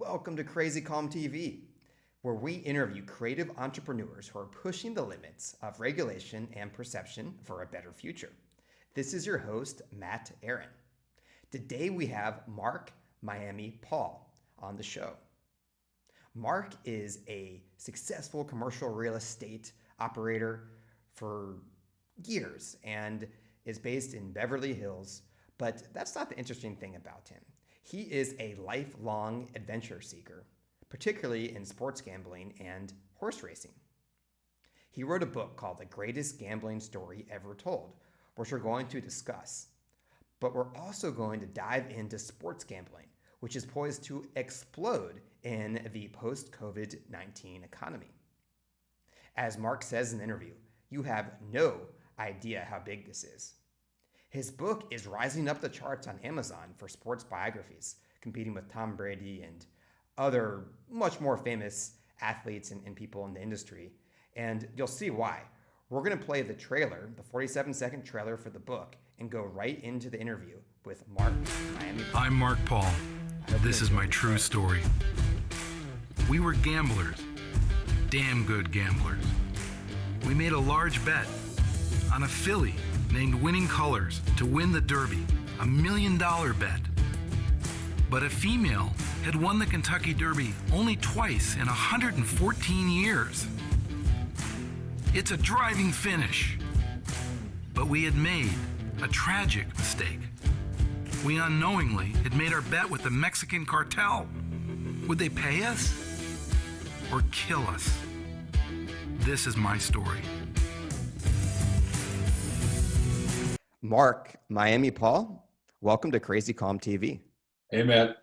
Welcome to Crazy Calm TV, where we interview creative entrepreneurs who are pushing the limits of regulation and perception for a better future. This is your host, Matt Aaron. Today we have Mark Miami Paul on the show. Mark is a successful commercial real estate operator for years and is based in Beverly Hills, but that's not the interesting thing about him. He is a lifelong adventure seeker, particularly in sports gambling and horse racing. He wrote a book called The Greatest Gambling Story Ever Told, which we're going to discuss. But we're also going to dive into sports gambling, which is poised to explode in the post-COVID-19 economy. As Mark says in the interview, you have no idea how big this is. His book is rising up the charts on Amazon for sports biographies, competing with Tom Brady and other much more famous athletes and people in the industry. And you'll see why. We're going to play the trailer, the 47-second trailer for the book, and go right into the interview with Mark Miami. I'm Mark Paul. This is my true story. We were gamblers, damn good gamblers. We made a large bet on a filly named Winning Colors to win the Derby, $1 million bet. But a female had won the Kentucky Derby only twice in 114 years. It's a driving finish. But we had made a tragic mistake. We unknowingly had made our bet with the Mexican Cartel. Would they pay us or kill us? This is my story. Mark Miami Paul, welcome to Crazy Calm TV. Hey, Matt.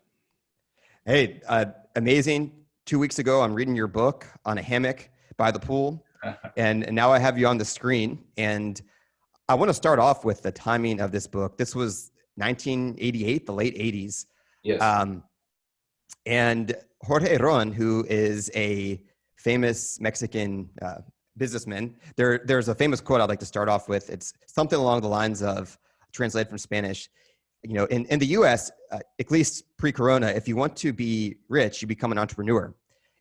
Hey, amazing. 2 weeks ago, I'm reading your book on a hammock by the pool, and now I have you on the screen. And I want to start off with the timing of this book. This was 1988, the late 80s. Yes. And Jorge Ron, who is a famous Mexican businessman, there's a famous quote I'd like to start off with. It's something along the lines of, translated from Spanish, you know, in the US, at least pre-corona, if you want to be rich, you become an entrepreneur.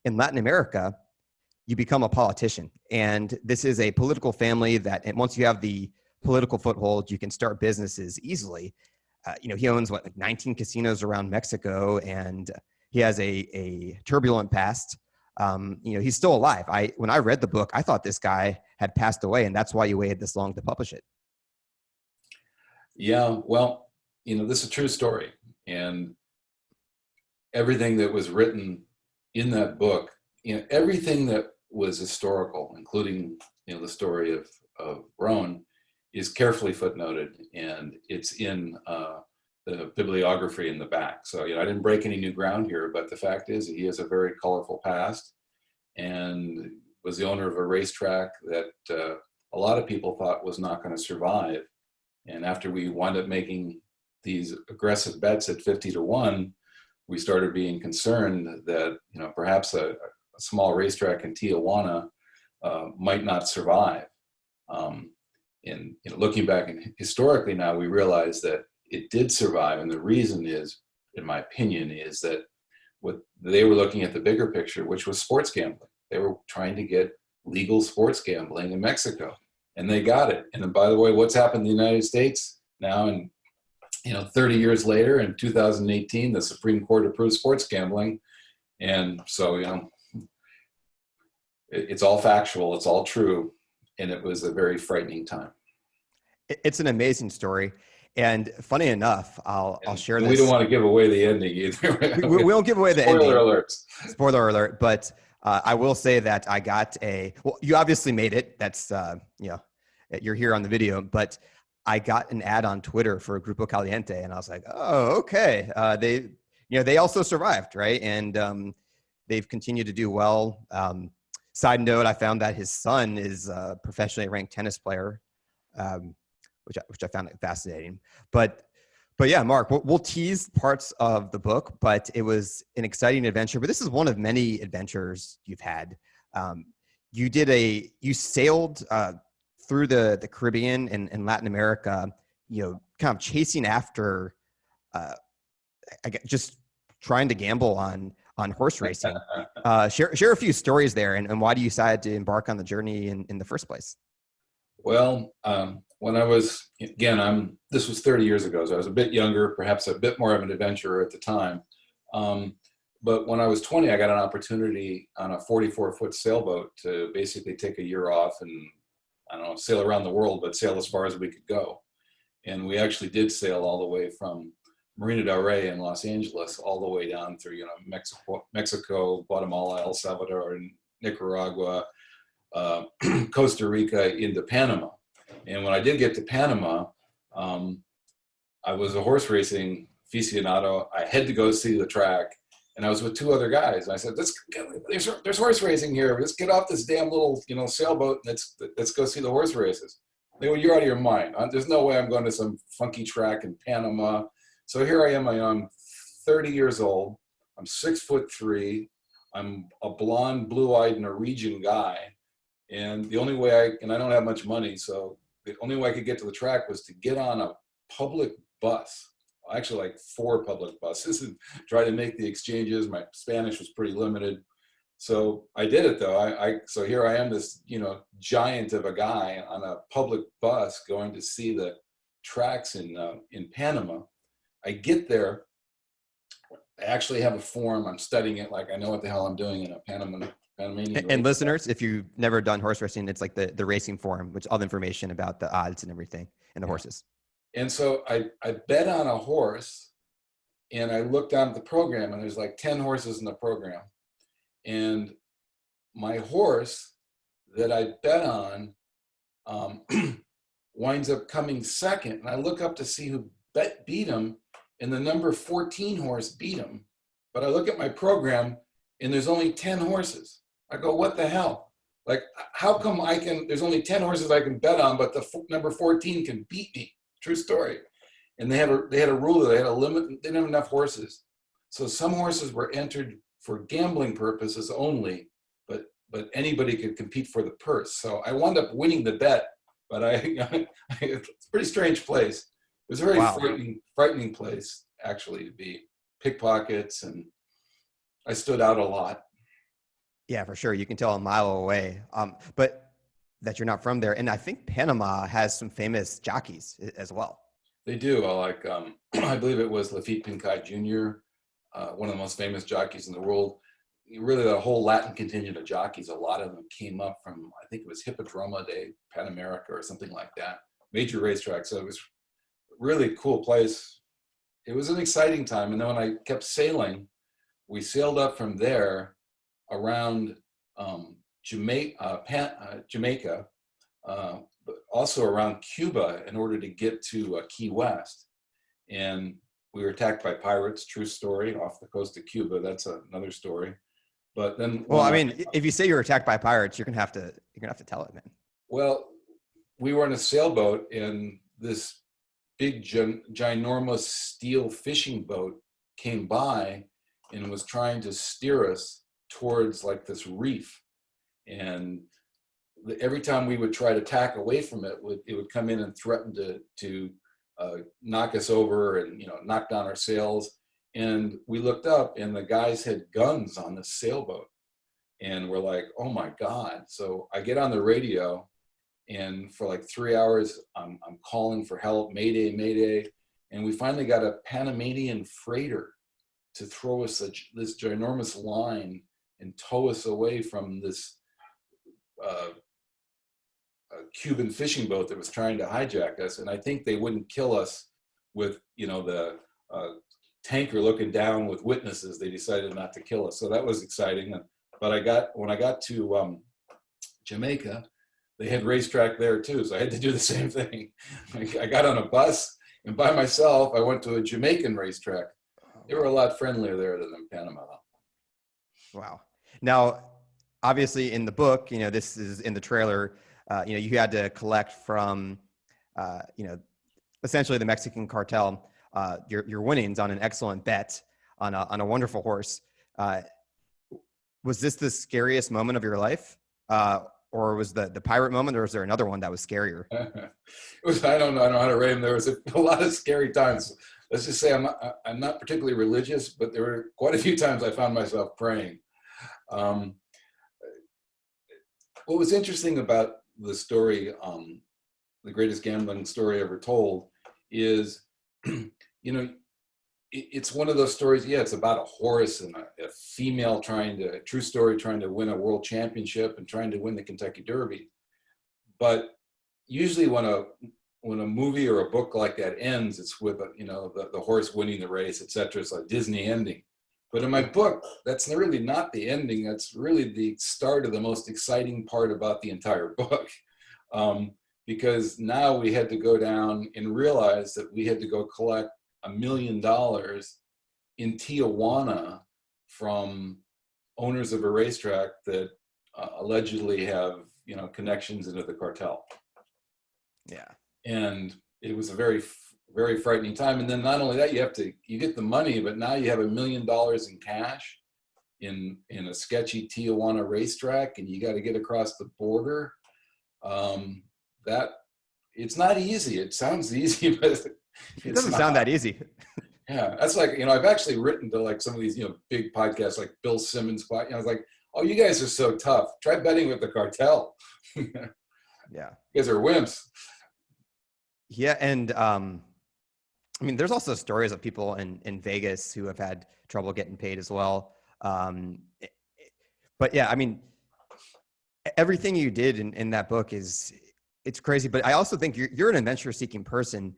In Latin America, you become a politician. And this is a political family that, and once you have the political foothold, you can start businesses easily. He owns like 19 casinos around Mexico, and he has a turbulent past. He's still alive. When I read the book, I thought this guy had passed away, and that's why you waited this long to publish it. Yeah, well, this is a true story. And everything that was written in that book, everything that was historical, including, the story of Ron, is carefully footnoted, and it's in the bibliography in the back. So, I didn't break any new ground here, but the fact is he has a very colorful past and was the owner of a racetrack that a lot of people thought was not going to survive. And after we wound up making these aggressive bets at 50-1, we started being concerned that, perhaps a small racetrack in Tijuana might not survive. And looking back and historically now, we realize that it did survive, and the reason is, in my opinion, is that what they were looking at the bigger picture, which was sports gambling. They were trying to get legal sports gambling in Mexico, and they got it. And then, by the way, what's happened in the United States now, and 30 years later, in 2018, the Supreme Court approved sports gambling, and so it's all factual, it's all true, and it was a very frightening time. It's an amazing story. And funny enough, I'll share this. We don't want to give away the ending either. We won't give away the ending. Spoiler alerts. Spoiler alert. But I will say that I got you obviously made it. That's, you're here on the video. But I got an ad on Twitter for Grupo Caliente. And I was like, oh, okay. They also survived, right? And they've continued to do well. Side note, I found that his son is a professionally ranked tennis player. Which I found fascinating. But yeah, Mark, we'll tease parts of the book, but it was an exciting adventure. But this is one of many adventures you've had. You sailed through the Caribbean and Latin America, kind of chasing after just trying to gamble on on horse racing. Share a few stories there, and why do you decide to embark on the journey in the first place? Well, when I was, again, this was 30 years ago, so I was a bit younger, perhaps a bit more of an adventurer at the time. But when I was 20, I got an opportunity on a 44-foot sailboat to basically take a year off and, I don't know, sail around the world, but sail as far as we could go. And we actually did sail all the way from Marina del Rey in Los Angeles all the way down through, Mexico, Guatemala, El Salvador, and Nicaragua, Costa Rica into Panama. And when I did get to Panama, I was a horse racing aficionado. I had to go see the track, and I was with two other guys. And I said, there's horse racing here. Let's get off this damn little, sailboat and let's go see the horse races. They go, you're out of your mind. There's no way I'm going to some funky track in Panama. So here I am. I'm 30 years old. I'm 6'3". I'm a blonde, blue-eyed Norwegian guy. And the only way I don't have much money, so the only way I could get to the track was to get on a public bus, actually like 4 public buses, and try to make the exchanges. My Spanish was pretty limited. So I did it though. So here I am, this, giant of a guy on a public bus going to see the tracks in Panama. I get there. I actually have a form. I'm studying it like I know what the hell I'm doing in a Panamanian. And listeners, if you've never done horse racing, it's like the racing form, which all the information about the odds and everything and the horses. And so I bet on a horse, and I looked down at the program, and there's like 10 horses in the program. And my horse that I bet on winds up coming second. And I look up to see who beat him, and the number 14 horse beat him. But I look at my program, and there's only 10 horses. I go, what the hell? Like, how come there's only 10 horses I can bet on, but the number 14 can beat me? True story. And they had a rule, they had a limit, they didn't have enough horses. So some horses were entered for gambling purposes only, but anybody could compete for the purse. So I wound up winning the bet, but it's a pretty strange place. It was a very frightening place, actually, to be. Pickpockets, and I stood out a lot. Yeah, for sure. You can tell a mile away, but that you're not from there. And I think Panama has some famous jockeys as well. They do. Like, I believe it was Lafitte Pincay Jr., one of the most famous jockeys in the world. Really, the whole Latin contingent of jockeys, a lot of them came up from, I think it was Hippodroma de Pan America or something like that. Major racetrack. So it was a really cool place. It was an exciting time. And then when I kept sailing, we sailed up from there around Jamaica, but also around Cuba in order to get to Key West. And we were attacked by pirates, true story, off the coast of Cuba. That's another story. But then, well, I mean, if you say you were attacked by pirates, you're gonna have to tell it, man. Well, we were in a sailboat, and this big, ginormous steel fishing boat came by and was trying to steer us towards like this reef. And every time we would try to tack away from it, it would come in and threaten to knock us over and knock down our sails. And we looked up, and the guys had guns on the sailboat, and we're like, oh my God. So I get on the radio, and for like 3 hours, I'm calling for help, mayday, mayday. And we finally got a Panamanian freighter to throw us this ginormous line and tow us away from this Cuban fishing boat that was trying to hijack us. And I think they wouldn't kill us with, the tanker looking down with witnesses. They decided not to kill us. So that was exciting. But when I got to Jamaica, they had racetrack there too. So I had to do the same thing. I got on a bus, and by myself, I went to a Jamaican racetrack. They were a lot friendlier there than in Panama. Wow. Now, obviously in the book, this is in the trailer, you had to collect from, essentially the Mexican Cartel, your winnings on an excellent bet on a wonderful horse. Was this the scariest moment of your life? Or was the pirate moment, or was there another one that was scarier? I don't know how to rate them. There was a lot of scary times. let's just say I'm not particularly religious, but there were quite a few times I found myself praying. What was interesting about the story, the greatest gambling story ever told, is, it's one of those stories. Yeah, it's about a horse and a female a true story, trying to win a world championship and trying to win the Kentucky Derby. But usually when a movie or a book like that ends, it's with the horse winning the race, etc. It's a Disney ending. But in my book, that's really not the ending. That's really the start of the most exciting part about the entire book. Because now we had to go down and realize that we had to go collect $1 million in Tijuana from owners of a racetrack that allegedly have, connections into the cartel. Yeah. And it was a very, very frightening time. And then not only that, you get the money, but now you have $1 million in cash in a sketchy Tijuana racetrack, and you got to get across the border. That it's not easy. It sounds easy, but it doesn't sound that easy. Yeah, that's like, I've actually written to like some of these, big podcasts like Bill Simmons. I was like, oh, you guys are so tough. Try betting with the cartel. Yeah. You guys are wimps. Yeah. And there's also stories of people in Vegas who have had trouble getting paid as well. But yeah, everything you did in that book it's crazy. But I also think you're an adventure seeking person.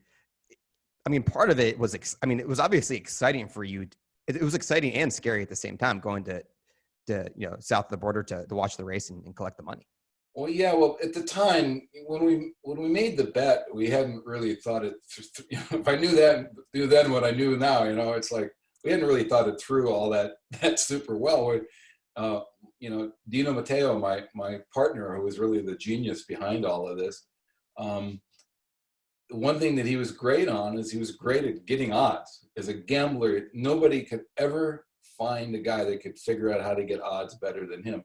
Part of it was, it was obviously exciting for you. It was exciting and scary at the same time, going to south of the border to watch the race and collect the money. Well, yeah. Well, at the time when we made the bet, we hadn't really thought it. If I knew then what I knew now, it's like we hadn't really thought it through all that super well. Dino Matteo, my partner, who was really the genius behind all of this. One thing that he was great on is he was great at getting odds. As a gambler, nobody could ever find a guy that could figure out how to get odds better than him.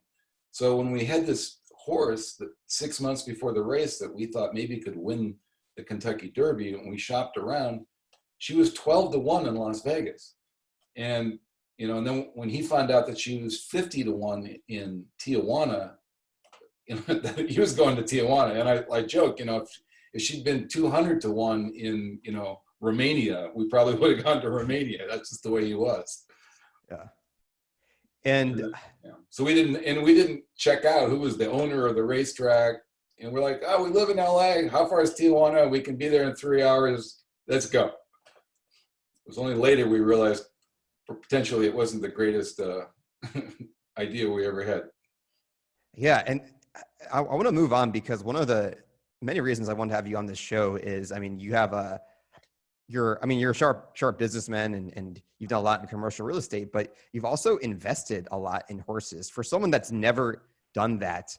So when we had this horse that 6 months before the race that we thought maybe could win the Kentucky Derby, and we shopped around, she was 12-1 in Las Vegas. And, and then when he found out that she was 50-1 in Tijuana, he was going to Tijuana. And I joke, if she'd been 200-1 in, Romania, we probably would have gone to Romania. That's just the way he was. Yeah. And so we didn't check out who was the owner of the racetrack. And we're like, oh, we live in LA. How far is Tijuana? We can be there in 3 hours. Let's go. It was only later we realized potentially it wasn't the greatest idea we ever had. Yeah. And I want to move on, because one of the many reasons I wanted to have you on this show is, you have you're a sharp businessman, and you've done a lot in commercial real estate, but you've also invested a lot in horses. For someone that's never done that,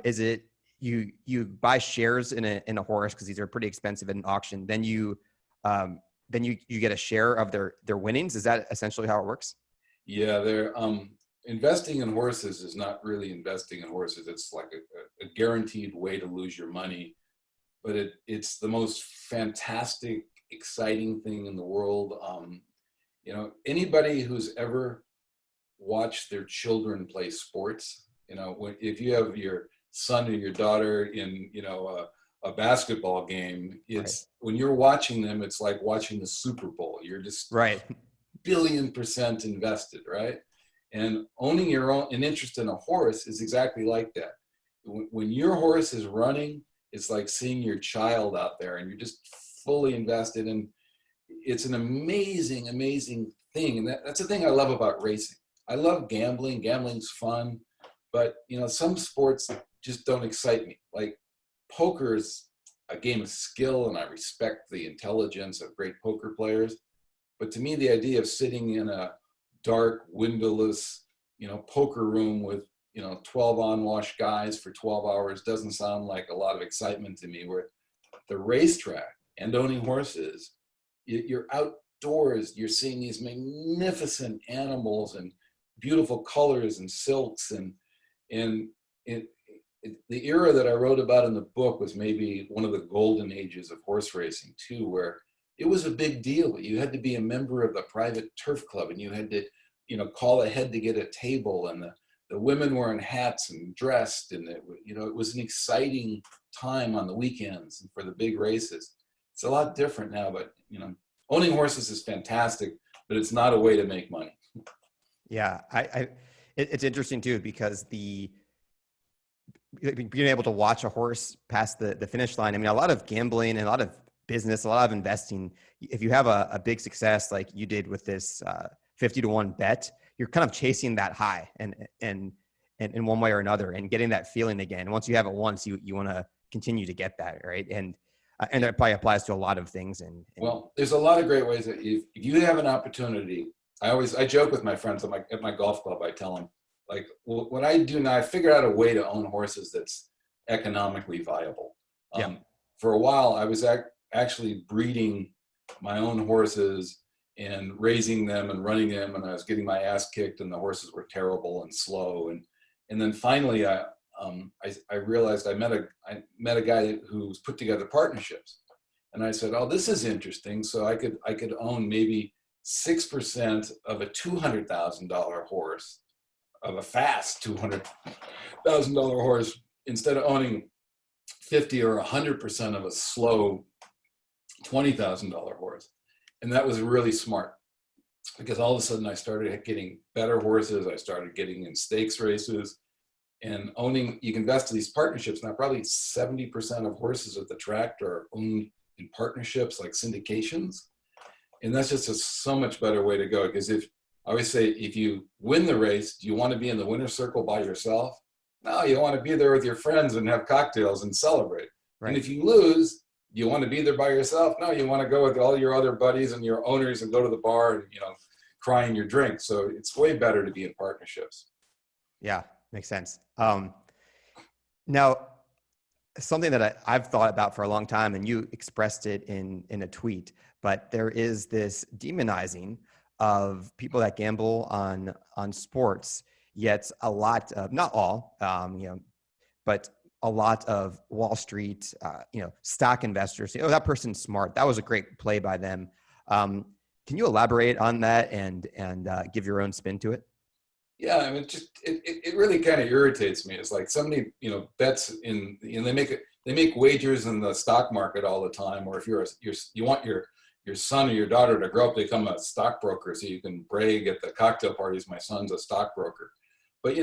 is it you buy shares in a horse because these are pretty expensive at an auction, then you get a share of their winnings? Is that essentially how it works? Yeah, they're investing in horses is not really investing in horses. It's like a guaranteed way to lose your money, but it's the most fantastic, exciting thing in the world. Anybody who's ever watched their children play sports, if you have your son or your daughter in, a basketball game, it's right. When you're watching them, it's like watching the Super Bowl. You're just right. billion% invested, right? And owning an interest in a horse is exactly like that. When your horse is running, it's like seeing your child out there, and you're just fully invested. And it's an amazing, amazing thing. And that's the thing I love about racing. I love gambling. Gambling's fun, but some sports just don't excite me. Like poker is a game of skill, and I respect the intelligence of great poker players. But to me, the idea of sitting in a dark, windowless, poker room with, 12 on-wash guys for 12 hours doesn't sound like a lot of excitement to me. Where the racetrack and owning horses, you're outdoors, you're seeing these magnificent animals and beautiful colors and silks, and the era that I wrote about in the book was maybe one of the golden ages of horse racing too, where it was a big deal. You had to be a member of the private turf club, and you had to, call ahead to get a table, and the women were in hats and dressed, and it was an exciting time on the weekends and for the big races. It's a lot different now, but owning horses is fantastic, but it's not a way to make money. Yeah, it's interesting too, because being able to watch a horse past the finish line. I mean, a lot of gambling and a lot of business, a lot of investing. If you have a big success like you did with this 50-1 bet, you're kind of chasing that high and in one way or another, and getting that feeling again. Once you have it once, you want to continue to get that, right? And that probably applies to a lot of things. Well, there's a lot of great ways that if you have an opportunity. I joke with my friends at my golf club. I tell them, like, what I do now, I figured out a way to own horses that's economically viable. For a while, I was actually breeding my own horses and raising them and running them, and I was getting my ass kicked, and the horses were terrible and slow. And then finally, I realized I met a guy who's put together partnerships, and I said, "Oh, this is interesting." So I could own maybe 6% of a $200,000 horse, of a fast $200,000 horse, instead of owning 50 or 100% of a slow $20,000 horse. And that was really smart, because all of a sudden I started getting better horses. I started getting in stakes races, and you can invest in these partnerships. Now, probably 70% of horses at the track are owned in partnerships, like syndications. And that's just so much better way to go. Because I always say, if you win the race, do you want to be in the winner's circle by yourself? No, you want to be there with your friends and have cocktails and celebrate. Right. And if you lose, you want to be there by yourself? No, you want to go with all your other buddies and your owners and go to the bar and, cry in your drink. So it's way better to be in partnerships. Yeah, makes sense. Now, something that I've thought about for a long time, and you expressed it in a tweet, but there is this demonizing of people that gamble on sports, yet a lot of, not all, but a lot of Wall Street, stock investors say, "Oh, that person's smart. That was a great play by them." Can you elaborate on that and give your own spin to it? Yeah, I mean, it really kind of irritates me. It's like somebody, bets they make wagers in the stock market all the time. Or if you want your son or your daughter to grow up to become a stockbroker, so you can brag at the cocktail parties, "My son's a stockbroker." But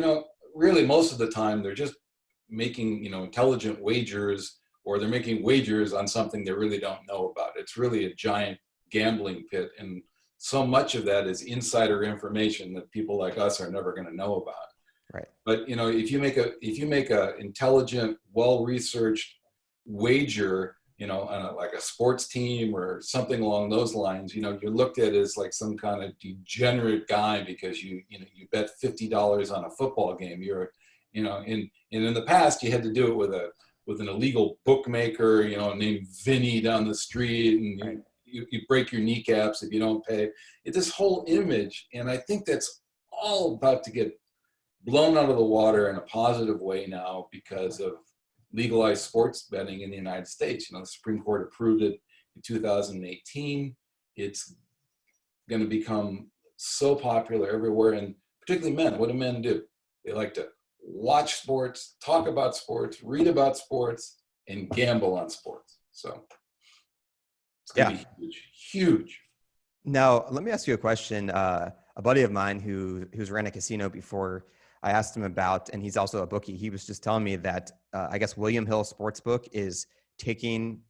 really, most of the time they're just making intelligent wagers, or they're making wagers on something they really don't know about. It's really a giant gambling pit, and so much of that is insider information that people like us are never going to know about. Right. But if you make a intelligent, well-researched wager, on like a sports team or something along those lines, you're looked at as like some kind of degenerate guy because you bet $50 on a football game. And in the past you had to do it with an illegal bookmaker, named Vinny down the street, and right. You break your kneecaps if you don't pay. It's this whole image, and I think that's all about to get blown out of the water in a positive way now because of legalized sports betting in the United States. The Supreme Court approved it in 2018. It's going to become so popular everywhere, and particularly men. What do men do? They like to watch sports, talk about sports, read about sports, and gamble on sports. So it's going to be huge. Now, let me ask you a question. A buddy of mine who's ran a casino before, I asked him about, and he's also a bookie. He was just telling me that I guess William Hill Sportsbook is taking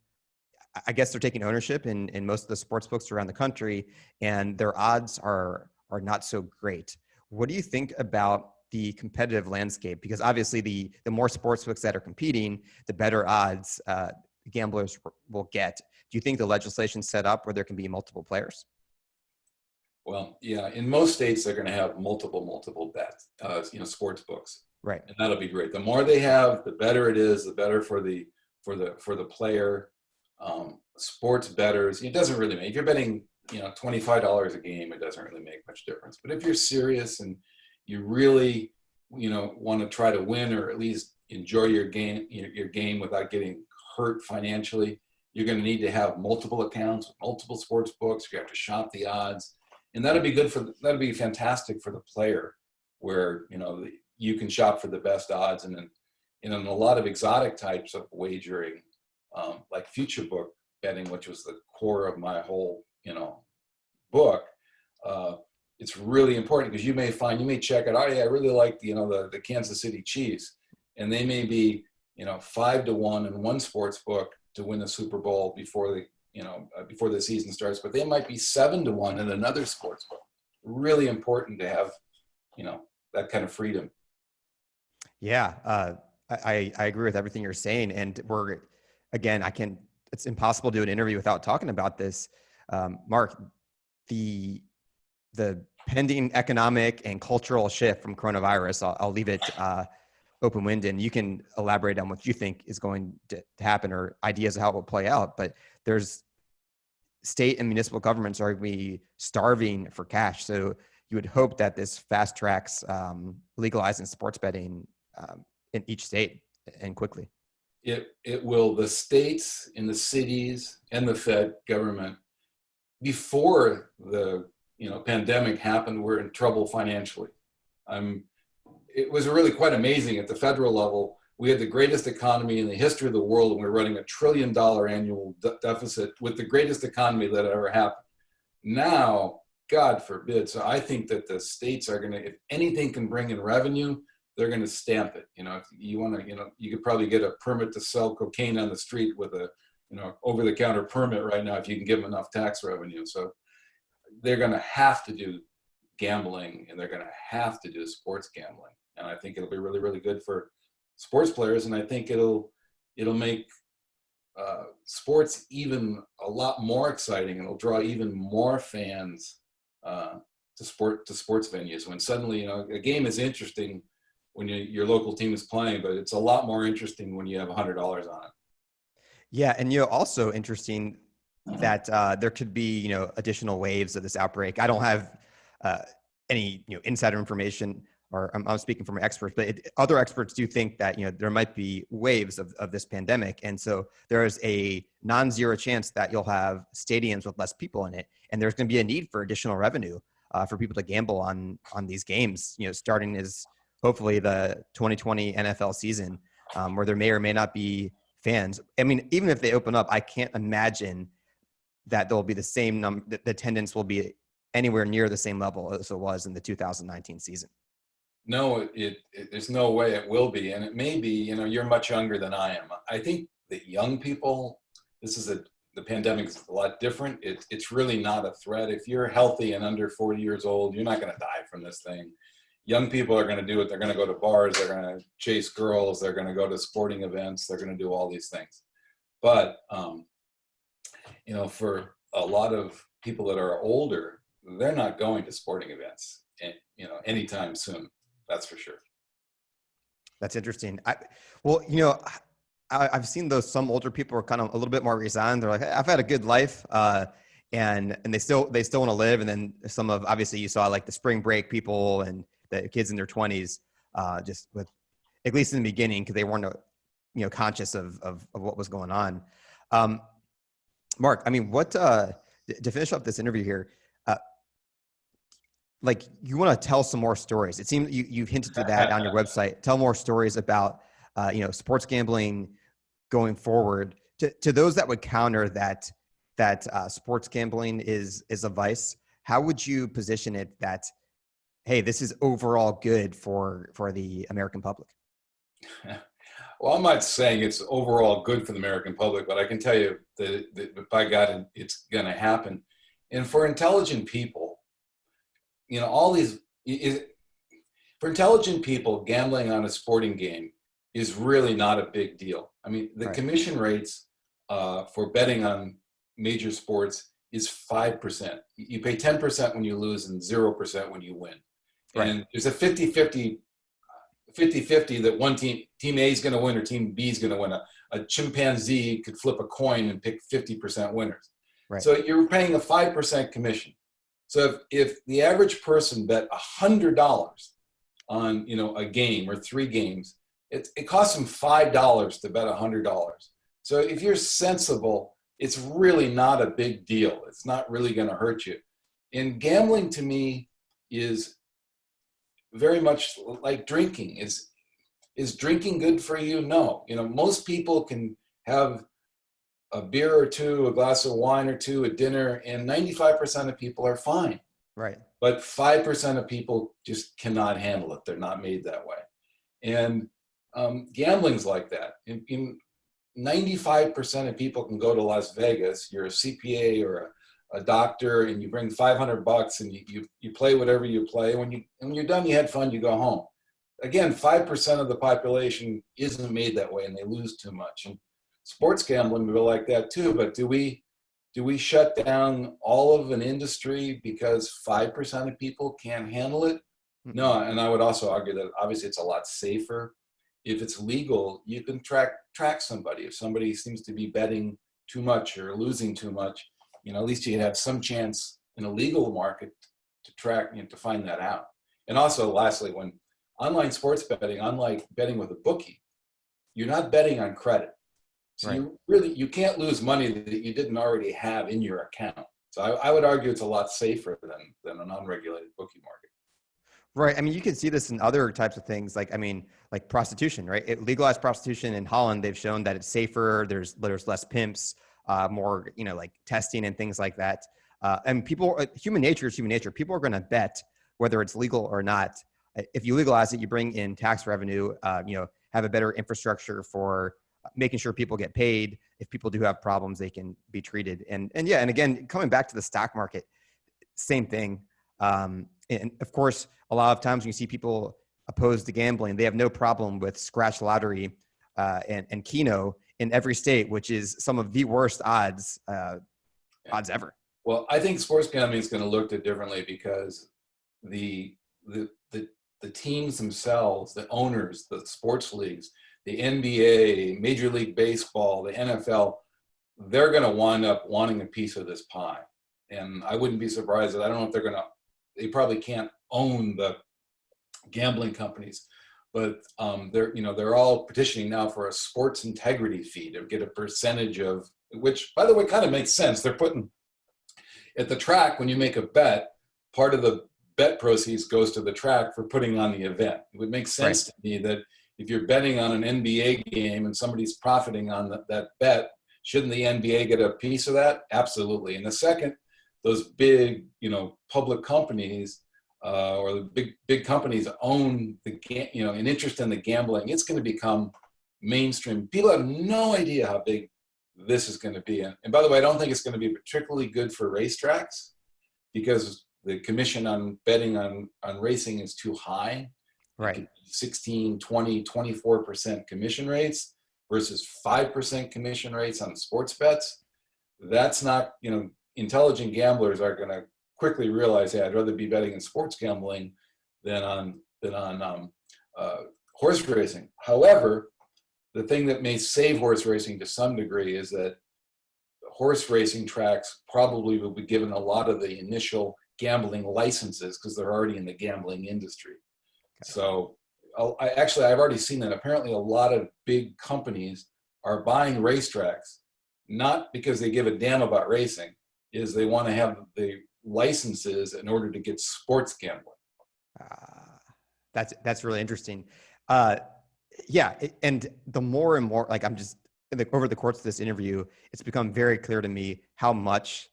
ownership in most of the sports books around the country, and their odds are not so great. What do you think about the competitive landscape? Because obviously the more sports books that are competing, the better odds gamblers will get. Do you think the legislation's set up where there can be multiple players? Well, yeah, in most states they're going to have multiple bets, sports books, right? And that'll be great. The more they have, the better it is. The better for the player. Sports bettors, it doesn't really make. If you're betting, $25 a game, it doesn't really make much difference. But if you're serious and you really, want to try to win or at least enjoy your game without getting hurt financially, You're going to need to have multiple accounts, multiple sports books. You have to shop the odds, and that'd be fantastic for the player, where you can shop for the best odds. And then in a lot of exotic types of wagering, like future book betting, which was the core of my whole book. It's really important, because you may check it. Oh yeah, I really like the Kansas City Chiefs, and they may be 5-1 in one sports book to win the Super Bowl before the season starts, but they might be 7-1 in another sports book. Really important to have that kind of freedom. Yeah, I agree with everything you're saying, and it's impossible to do an interview without talking about this. Mark, the pending economic and cultural shift from coronavirus, I'll leave it open-winded, and you can elaborate on what you think is going to happen or ideas of how it will play out. But there's state and municipal governments are going to be starving for cash. So you would hope that this fast tracks legalizing sports betting in each state, and quickly. It will. The states and the cities and the Fed government, before the pandemic happened, were in trouble financially. It was really quite amazing. At the federal level, we had the greatest economy in the history of the world, and we were running $1 trillion annual deficit with the greatest economy that ever happened. Now, God forbid. So I think that the states are going to, if anything can bring in revenue, they're going to stamp it. If you want to, you could probably get a permit to sell cocaine on the street with a, over-the-counter permit right now if you can give them enough tax revenue. So they're going to have to do gambling, and they're going to have to do sports gambling. And I think it'll be really, really good for sports players. And I think it'll make sports even a lot more exciting. It'll draw even more fans to sports venues. When suddenly, a game is interesting when your local team is playing, but it's a lot more interesting when you have $100 on it. Yeah, and also interesting that there could be additional waves of this outbreak. I don't have any insider information, or I'm speaking from experts, but other experts do think that there might be waves of this pandemic, and so there is a non-zero chance that you'll have stadiums with less people in it, and there's going to be a need for additional revenue for people to gamble on these games. Starting as hopefully the 2020 NFL season, where there may or may not be fans. I mean, even if they open up, I can't imagine that there'll be the same number. The attendance will be anywhere near the same level as it was in the 2019 season. No, there's no way it will be. And it may be, you're much younger than I am. I think that young people, the pandemic is a lot different. It's really not a threat. If you're healthy and under 40 years old, you're not going to die from this thing. Young people are going to do it. They're going to go to bars. They're going to chase girls. They're going to go to sporting events. They're going to do all these things. But, for a lot of people that are older, they're not going to sporting events, anytime soon. That's for sure. That's interesting. I've seen some older people are kind of a little bit more resigned. They're like, hey, I've had a good life. And they still want to live. And then obviously you saw like the spring break people and the kids in their 20s, just with, at least in the beginning, because they weren't, conscious of what was going on. Mark, I mean, to finish up this interview here, like you want to tell some more stories. It seems you've hinted to that on your website. Tell more stories about, sports gambling going forward. To those that would counter that sports gambling is a vice, how would you position it that, hey, this is overall good for the American public? Well, I'm not saying it's overall good for the American public, but I can tell you that by God, it's going to happen. And for intelligent people, for intelligent people, gambling on a sporting game is really not a big deal. I mean, the commission rates for betting on major sports is 5%. You pay 10% when you lose and 0% when you win. Right. And there's a 50-50 that one team A is going to win or team B is going to win. A chimpanzee could flip a coin and pick 50% winners. Right. So you're paying a 5% commission. So if the average person bet $100 on a game or 3 games, it costs them $5 to bet $100. So if you're sensible, it's really not a big deal. It's not really going to hurt you. And gambling to me is very much like drinking. Is drinking good for you? No. You know, most people can have a beer or two, a glass of wine or two at dinner, and 95% of people are fine. Right. But 5% of people just cannot handle it. They're not made that way. And gambling's like that. In 95% of people can go to Las Vegas. You're a CPA or a doctor, and you bring $500 and you play whatever you play. When you're done, you had fun, you go home. Again, 5% of the population isn't made that way, and they lose too much. And sports gambling will be like that too. But do we shut down all of an industry because 5% of people can't handle it? No, and I would also argue that obviously it's a lot safer. If it's legal, you can track somebody. If somebody seems to be betting too much or losing too much, you know, at least you have some chance in a legal market to track, you know, to find that out. And also, lastly, when online sports betting, unlike betting with a bookie, you're not betting on credit. So right. you can't lose money that you didn't already have in your account. So I would argue it's a lot safer than an unregulated bookie market. Right. I mean, you can see this in other types of things, like, I mean, like prostitution, right? Legalized prostitution in Holland, they've shown that it's safer. There's less pimps, more, you know, like testing and things like that. And people, human nature is human nature. People are going to bet whether it's legal or not. If you legalize it, you bring in tax revenue, you know, have a better infrastructure for making sure people get paid. If people do have problems, they can be treated. And yeah, and again, coming back to the stock market, same thing. And of course, a lot of times when you see people opposed to gambling, they have no problem with scratch lottery and Keno in every state, which is some of the worst odds ever. Well, I think sports gambling is going to look at differently because the teams themselves, the owners, the sports leagues, the NBA, Major League Baseball, the NFL, they're going to wind up wanting a piece of this pie. And I wouldn't be surprised that I don't know if they probably can't own the gambling companies, but they're all petitioning now for a sports integrity fee to get a percentage of, which, by the way, kind of makes sense. They're putting at the track, when you make a bet, part of the bet proceeds goes to the track for putting on the event. It would make sense to me that if you're betting on an NBA game and somebody's profiting on that bet, shouldn't the NBA get a piece of that? Absolutely. And the second, those big, you know, public companies or the big companies own an interest in the gambling, it's going to become mainstream. People have no idea how big this is going to be. And by the way, I don't think it's going to be particularly good for racetracks because the commission on betting on racing is too high. Right. 16, 20, 24% commission rates versus 5% commission rates on sports bets. That's not, you know, intelligent gamblers are going to quickly realize, hey, I'd rather be betting in sports gambling than on horse racing. However, the thing that may save horse racing to some degree is that horse racing tracks probably will be given a lot of the initial gambling licenses because they're already in the gambling industry. Okay. So I've already seen that. Apparently a lot of big companies are buying racetracks, not because they give a damn about racing, is they want to have the licenses in order to get sports gambling. That's really interesting. Yeah. And the more and more, like over the course of this interview, it's become very clear to me how much,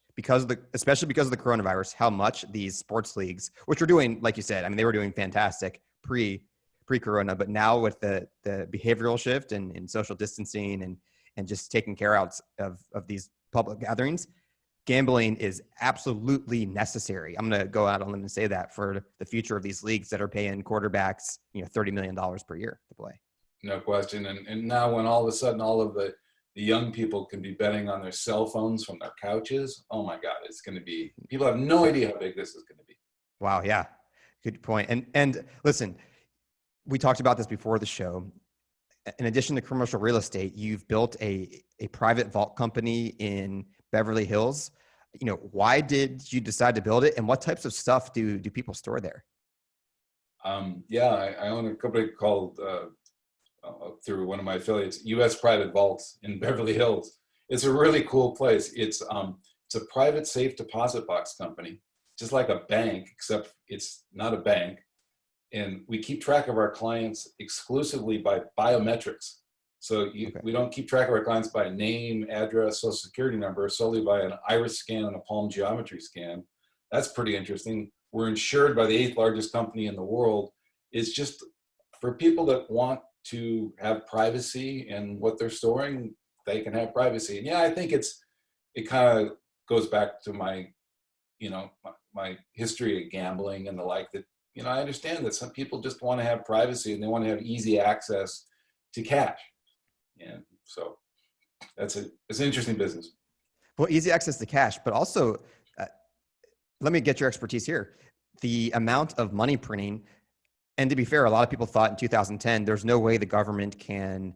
especially because of the coronavirus, how much these sports leagues, which are doing, like you said, I mean, they were doing fantastic pre-corona, but now with the behavioral shift and social distancing and just taking care of these public gatherings, gambling is absolutely necessary. I'm going to go out on a limb and say that for the future of these leagues that are paying quarterbacks, you know, $30 million per year to play. No question. And now when all of a sudden all of the young people can be betting on their cell phones from their couches, oh my God, it's going to be, people have no idea how big this is going to be. Wow. Yeah. Good point. And listen, we talked about this before the show. In addition to commercial real estate, you've built a private vault company in Beverly Hills. You know, why did you decide to build it, and what types of stuff do people store there? I own a company called through one of my affiliates, U.S. Private Vaults in Beverly Hills. it's a really cool place. It's a private safe deposit box company, just like a bank, except it's not a bank. And we keep track of our clients exclusively by biometrics. So we don't keep track of our clients by name, address, social security number, solely by an iris scan and a palm geometry scan. That's pretty interesting. We're insured by the 8th largest company in the world. It's just for people that want to have privacy and what they're storing, they can have privacy. And yeah, I think it kind of goes back to my, my history of gambling and the like, that, I understand that some people just want to have privacy and they want to have easy access to cash. And so it's an interesting business. Well, easy access to cash, but also, let me get your expertise here. The amount of money printing, and to be fair, a lot of people thought in 2010, there's no way the government can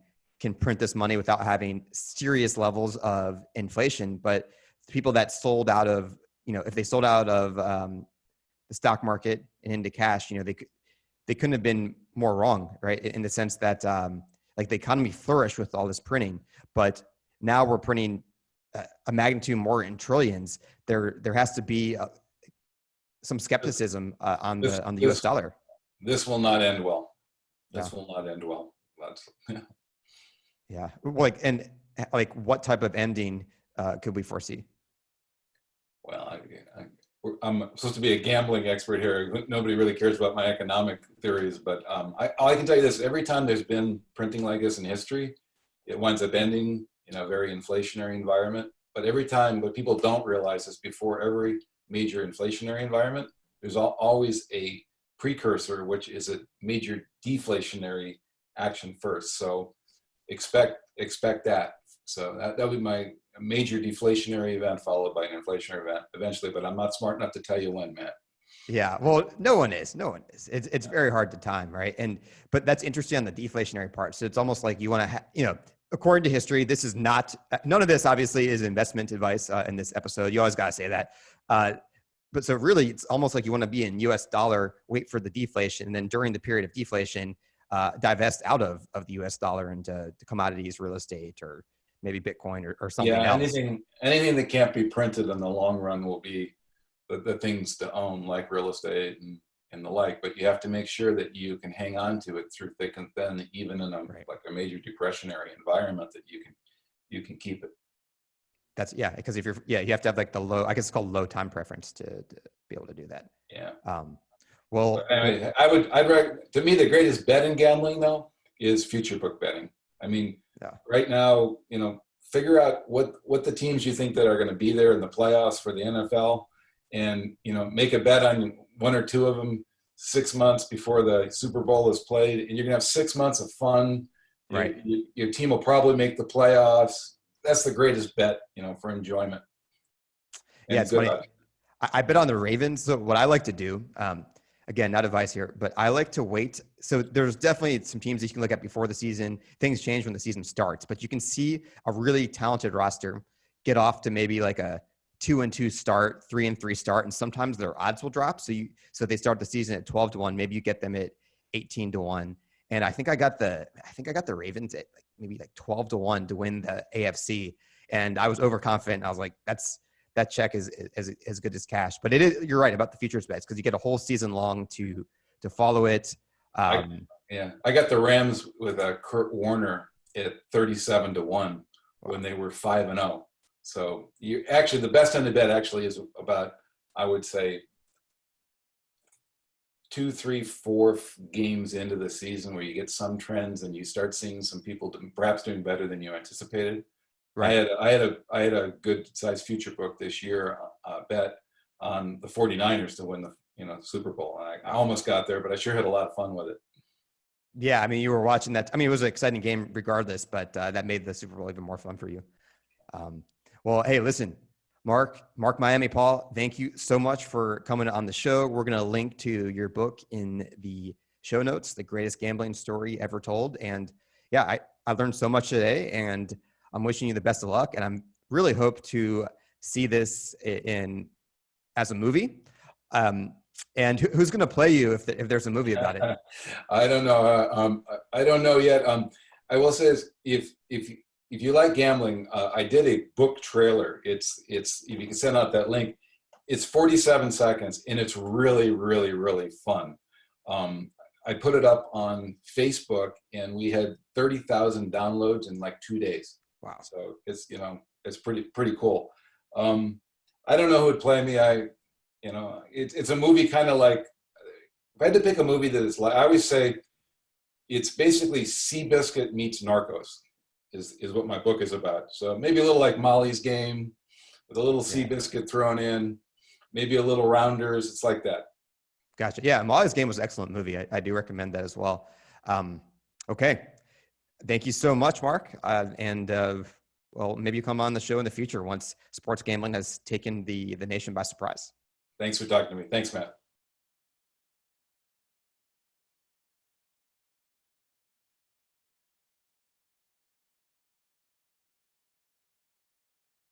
print this money without having serious levels of inflation. But people that sold out of, if they sold out of the stock market and into cash, they couldn't have been more wrong, right? In the sense that like the economy flourished with all this printing, but now we're printing a magnitude more in trillions. There has to be some skepticism on the U.S. dollar. This will not end well. This will not end well. Yeah. What type of ending could we foresee? Well, I'm supposed to be a gambling expert here. Nobody really cares about my economic theories, but all I can tell you this: every time there's been printing like this in history, it winds up ending in a very inflationary environment. But every time, what people don't realize is before every major inflationary environment, there's always a precursor, which is a major deflationary action first. So expect that. So that would be my major deflationary event followed by an inflationary event eventually, but I'm not smart enough to tell you when, Matt. Yeah, well, no one is. It's very hard to time, right? But that's interesting on the deflationary part. So it's almost like you want to, according to history, this is not, none of this obviously is investment advice in this episode. You always got to say that. But so really, it's almost like you want to be in US dollar, wait for the deflation, and then during the period of deflation, divest out of the US dollar into commodities, real estate, or maybe Bitcoin or something else. Anything that can't be printed in the long run will be the things to own, like real estate and the like. But you have to make sure that you can hang on to it through thick and thin, even in like a major depressionary environment, that you can keep it. That's because if you have to have like the low, I guess it's called low time preference to be able to do that. Yeah. Well, to me, the greatest bet in gambling though is future book betting. I mean, right now, figure out what the teams you think that are going to be there in the playoffs for the NFL, and make a bet on one or two of them 6 months before the Super Bowl is played, and you're going to have 6 months of fun. Right. Your team will probably make the playoffs. That's the greatest bet, for enjoyment. And it's funny. I bet on the Ravens. So what I like to do, again, not advice here, but I like to wait. So there's definitely some teams that you can look at before the season. Things change when the season starts, but you can see a really talented roster get off to maybe like a 2-2 start, 3-3 start, and sometimes their odds will drop. So they start the season at 12-1. Maybe you get them at 18-1. And I think I got the Ravens at maybe 12-1 to win the AFC. And I was overconfident. I was like, that check is as good as cash. But you're right about the futures bets, because you get a whole season long to follow it. I got the Rams with Kurt Warner at 37-1 when they were 5-0. So the best time to bet actually is about, I would say, 2, 3, 4 games into the season, where you get some trends and you start seeing some people perhaps doing better than you anticipated. Right. I had a good sized future book this year, bet on the 49ers to win the Super Bowl. And I almost got there, but I sure had a lot of fun with it. Yeah, I mean, you were watching that. I mean, it was an exciting game regardless, but that made the Super Bowl even more fun for you. Well, hey, listen, Mark Miami Paul, thank you so much for coming on the show. We're going to link to your book in the show notes, The Greatest Gambling Story Ever Told. And yeah, I learned so much today, and I'm wishing you the best of luck. And I'm really hope to see this as a movie. And who's going to play you if there's a movie about it? I don't know. I don't know yet. I will say is if if you like gambling, I did a book trailer. It's if you can send out that link, it's 47 seconds and it's really, really, really fun. I put it up on Facebook and we had 30,000 downloads in like 2 days. Wow. So it's, it's pretty cool. I don't know who would play me. It's a movie kind of like, if I had to pick a movie that is like, I always say it's basically Seabiscuit meets Narcos is what my book is about. So maybe a little like Molly's Game with a little Seabiscuit thrown in, maybe a little Rounders. It's like that. Gotcha. Yeah, Molly's Game was an excellent movie. I do recommend that as well. Okay. Thank you so much, Mark. Well, maybe you come on the show in the future once sports gambling has taken the nation by surprise. Thanks for talking to me. Thanks, Matt.